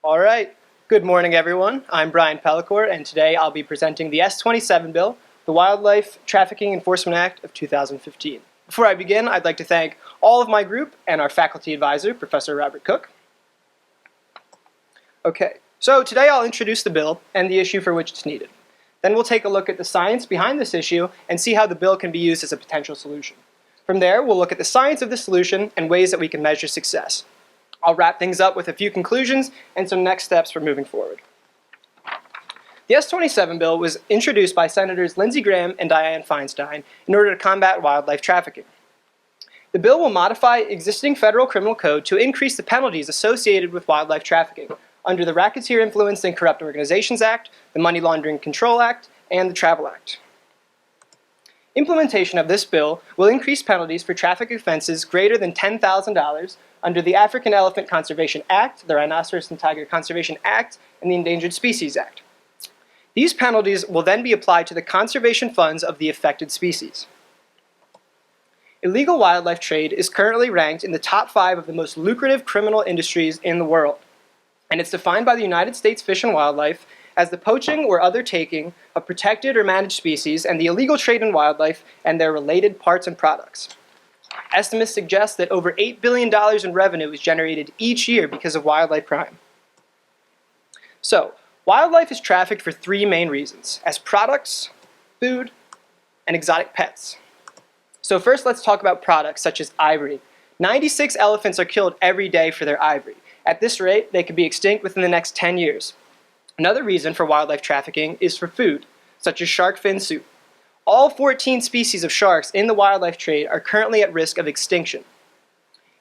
All right. Good morning, everyone. I'm Brian Pellicore, and today I'll be presenting the S.27 bill, the Wildlife Trafficking Enforcement Act of 2015. Before I begin, I'd like to thank all of my group and our faculty advisor, Professor Robert Cook. Okay, so today I'll introduce the bill and the issue for which it's needed. Then we'll take a look at the science behind this issue and see how the bill can be used as a potential solution. From there, we'll look at the science of the solution and ways that we can measure success. I'll wrap things up with a few conclusions and some next steps for moving forward. The S.27 bill was introduced by Senators Lindsey Graham and Dianne Feinstein in order to combat wildlife trafficking. The bill will modify existing federal criminal code to increase the penalties associated with wildlife trafficking under the Racketeer Influenced and Corrupt Organizations Act, the Money Laundering Control Act, and the Travel Act. Implementation of this bill will increase penalties for traffic offenses greater than $10,000 under the African Elephant Conservation Act, the Rhinoceros and Tiger Conservation Act, and the Endangered Species Act. These penalties will then be applied to the conservation funds of the affected species. Illegal wildlife trade is currently ranked in the top 5 of the most lucrative criminal industries in the world, and it's defined by the United States Fish and Wildlife as the poaching or other taking of protected or managed species and the illegal trade in wildlife and their related parts and products. Estimates suggest that over $8 billion in revenue is generated each year because of wildlife crime. So, wildlife is trafficked for 3 main reasons: as products, food, and exotic pets. So first, let's talk about products such as ivory. 96 elephants are killed every day for their ivory. At this rate, they could be extinct within the next 10 years. Another reason for wildlife trafficking is for food, such as shark fin soup. All 14 species of sharks in the wildlife trade are currently at risk of extinction.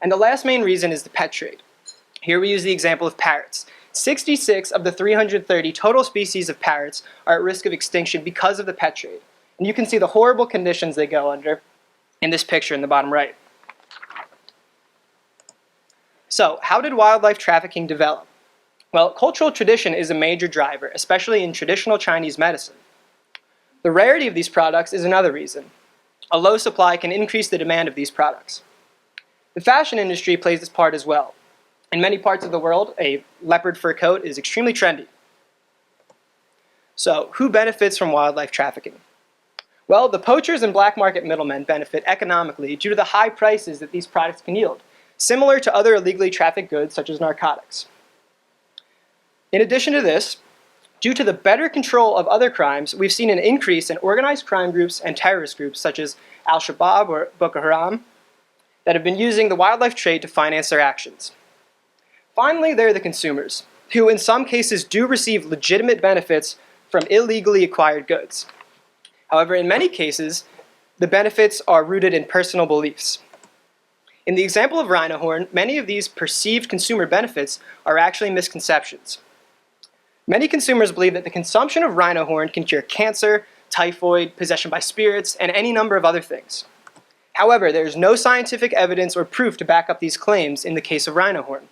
And the last main reason is the pet trade. Here we use the example of parrots. 66 of the 330 total species of parrots are at risk of extinction because of the pet trade. And you can see the horrible conditions they go under in this picture in the bottom right. So, how did wildlife trafficking develop? Well, cultural tradition is a major driver, especially in traditional Chinese medicine. The rarity of these products is another reason. A low supply can increase the demand of these products. The fashion industry plays its part as well. In many parts of the world, a leopard fur coat is extremely trendy. So, who benefits from wildlife trafficking? Well, the poachers and black market middlemen benefit economically due to the high prices that these products can yield, similar to other illegally trafficked goods such as narcotics. In addition to this, due to the better control of other crimes, we've seen an increase in organized crime groups and terrorist groups such as Al-Shabaab or Boko Haram that have been using the wildlife trade to finance their actions. Finally, there are the consumers, who in some cases do receive legitimate benefits from illegally acquired goods. However, in many cases, the benefits are rooted in personal beliefs. In the example of rhino horn, many of these perceived consumer benefits are actually misconceptions. Many consumers believe that the consumption of rhino horn can cure cancer, typhoid, possession by spirits, and any number of other things. However, there is no scientific evidence or proof to back up these claims in the case of rhino horn.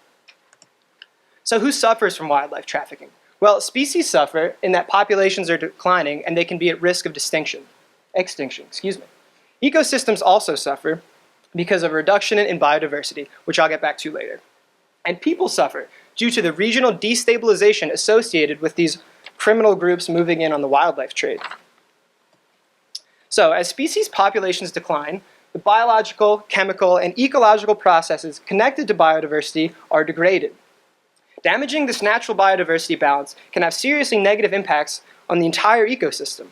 So who suffers from wildlife trafficking? Well, species suffer in that populations are declining and they can be at risk of extinction. Ecosystems also suffer because of a reduction in biodiversity, which I'll get back to later. And people suffer due to the regional destabilization associated with these criminal groups moving in on the wildlife trade. So, as species populations decline, the biological, chemical, and ecological processes connected to biodiversity are degraded. Damaging this natural biodiversity balance can have seriously negative impacts on the entire ecosystem.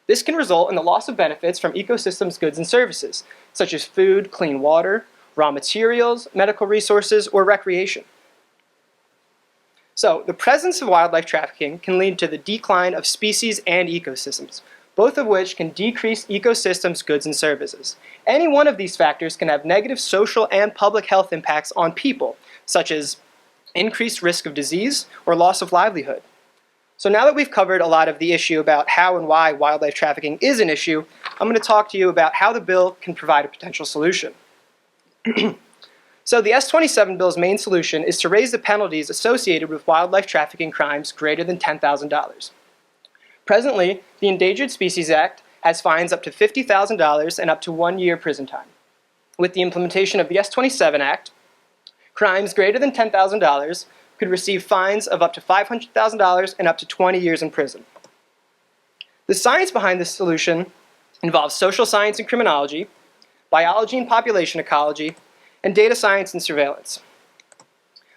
This can result in the loss of benefits from ecosystems' goods and services, such as food, clean water, raw materials, medical resources, or recreation. So, the presence of wildlife trafficking can lead to the decline of species and ecosystems, both of which can decrease ecosystems' goods and services. Any one of these factors can have negative social and public health impacts on people, such as increased risk of disease or loss of livelihood. So now that we've covered a lot of the issue about how and why wildlife trafficking is an issue, I'm going to talk to you about how the bill can provide a potential solution. So the S.27 bill's main solution is to raise the penalties associated with wildlife trafficking crimes greater than $10,000. Presently, the Endangered Species Act has fines up to $50,000 and up to 1 year prison time. With the implementation of the S.27 Act, crimes greater than $10,000 could receive fines of up to $500,000 and up to 20 years in prison. The science behind this solution involves social science and criminology, biology and population ecology, and data science and surveillance.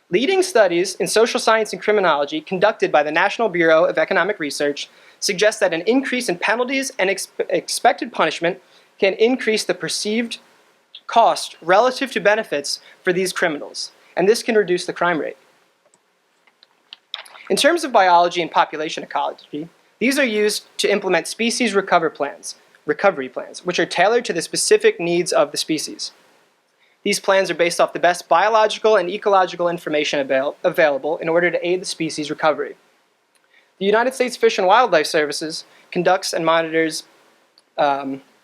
Leading studies in social science and criminology conducted by the National Bureau of Economic Research suggest that an increase in penalties and expected punishment can increase the perceived cost relative to benefits for these criminals, and this can reduce the crime rate. In terms of biology and population ecology, these are used to implement species recovery plans, which are tailored to the specific needs of the species. These plans are based off the best biological and ecological information available in order to aid the species recovery. The United States Fish and Wildlife Services conducts and monitors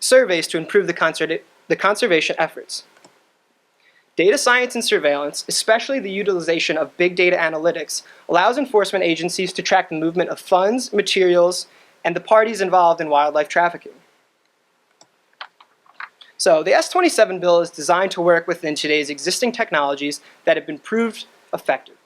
surveys to improve the conservation efforts. Data science and surveillance, especially the utilization of big data analytics, allows enforcement agencies to track the movement of funds, materials, and the parties involved in wildlife trafficking. So the S.27 bill is designed to work within today's existing technologies that have been proved effective.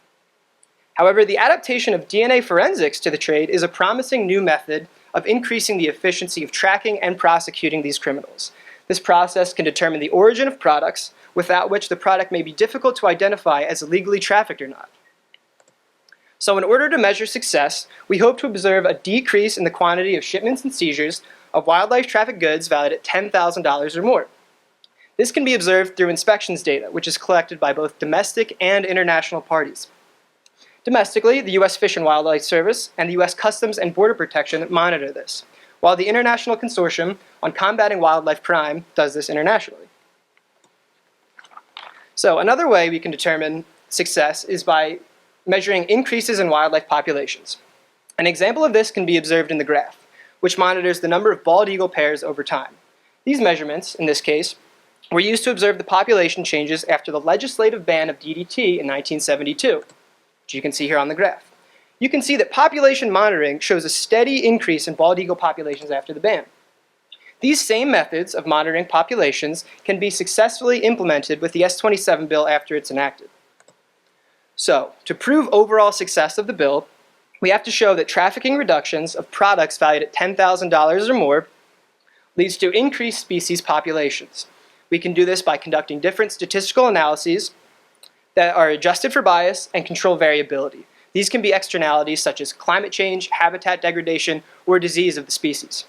However, the adaptation of DNA forensics to the trade is a promising new method of increasing the efficiency of tracking and prosecuting these criminals. This process can determine the origin of products, without which the product may be difficult to identify as illegally trafficked or not. So in order to measure success, we hope to observe a decrease in the quantity of shipments and seizures of wildlife trafficked goods valued at $10,000 or more. This can be observed through inspections data, which is collected by both domestic and international parties. Domestically, the U.S. Fish and Wildlife Service and the U.S. Customs and Border Protection monitor this, while the International Consortium on Combating Wildlife Crime does this internationally. So another way we can determine success is by measuring increases in wildlife populations. An example of this can be observed in the graph, which monitors the number of bald eagle pairs over time. These measurements, in this case, were used to observe the population changes after the legislative ban of DDT in 1972, which you can see here on the graph. You can see that population monitoring shows a steady increase in bald eagle populations after the ban. These same methods of monitoring populations can be successfully implemented with the S.27 bill after it's enacted. So, to prove overall success of the bill, we have to show that trafficking reductions of products valued at $10,000 or more leads to increased species populations. We can do this by conducting different statistical analyses that are adjusted for bias and control variability. These can be externalities such as climate change, habitat degradation, or disease of the species.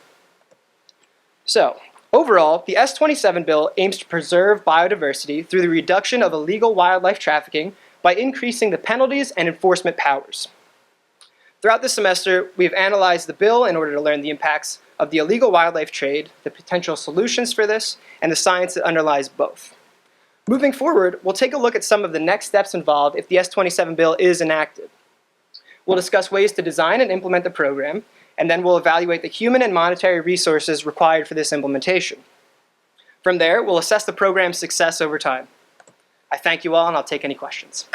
So, overall, the S.27 bill aims to preserve biodiversity through the reduction of illegal wildlife trafficking by increasing the penalties and enforcement powers. Throughout this semester, we have analyzed the bill in order to learn the impacts of the illegal wildlife trade, the potential solutions for this, and the science that underlies both. Moving forward, we'll take a look at some of the next steps involved if the S.27 bill is enacted. We'll discuss ways to design and implement the program, and then we'll evaluate the human and monetary resources required for this implementation. From there, we'll assess the program's success over time. I thank you all, and I'll take any questions.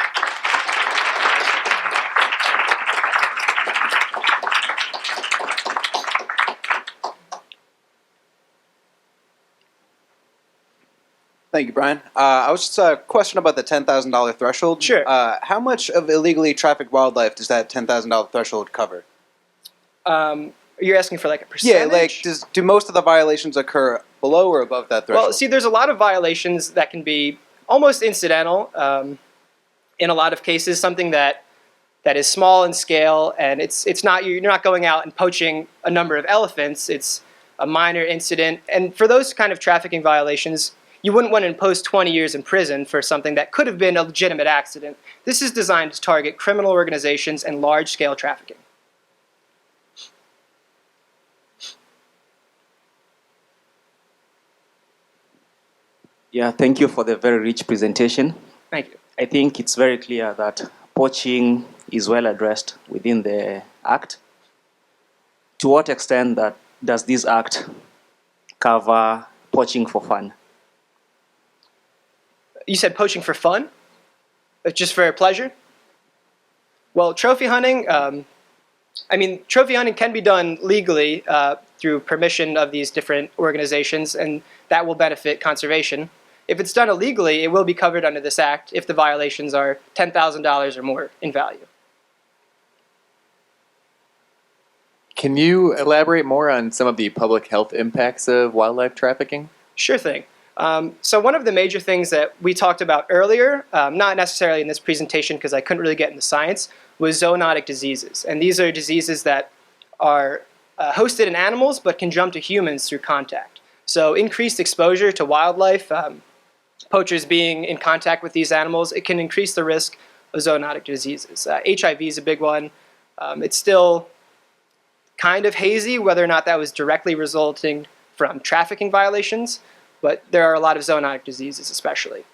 Thank you, Brian. I was just a question about the $10,000 threshold. Sure. How much of illegally trafficked wildlife does that $10,000 threshold cover? You're asking for like a percentage? Yeah, like do most of the violations occur below or above that threshold? Well, see, there's a lot of violations that can be almost incidental. In a lot of cases, something that is small in scale, and it's not you're not going out and poaching a number of elephants. It's a minor incident, and for those kind of trafficking violations, you wouldn't want to impose 20 years in prison for something that could have been a legitimate accident. This is designed to target criminal organizations and large-scale trafficking. Yeah, thank you for the very rich presentation. Thank you. I think it's very clear that poaching is well addressed within the Act. To what extent does this Act cover poaching for fun? You said poaching for fun? Just for pleasure? Well, trophy hunting, trophy hunting can be done legally through permission of these different organizations, and that will benefit conservation. If it's done illegally, it will be covered under this act if the violations are $10,000 or more in value. Can you elaborate more on some of the public health impacts of wildlife trafficking? Sure thing. So one of the major things that we talked about earlier, not necessarily in this presentation because I couldn't really get into science, was zoonotic diseases. And these are diseases that are hosted in animals but can jump to humans through contact. So increased exposure to wildlife, poachers being in contact with these animals, it can increase the risk of zoonotic diseases. HIV is a big one. It's still kind of hazy whether or not that was directly resulting from trafficking violations, but there are a lot of zoonotic diseases especially.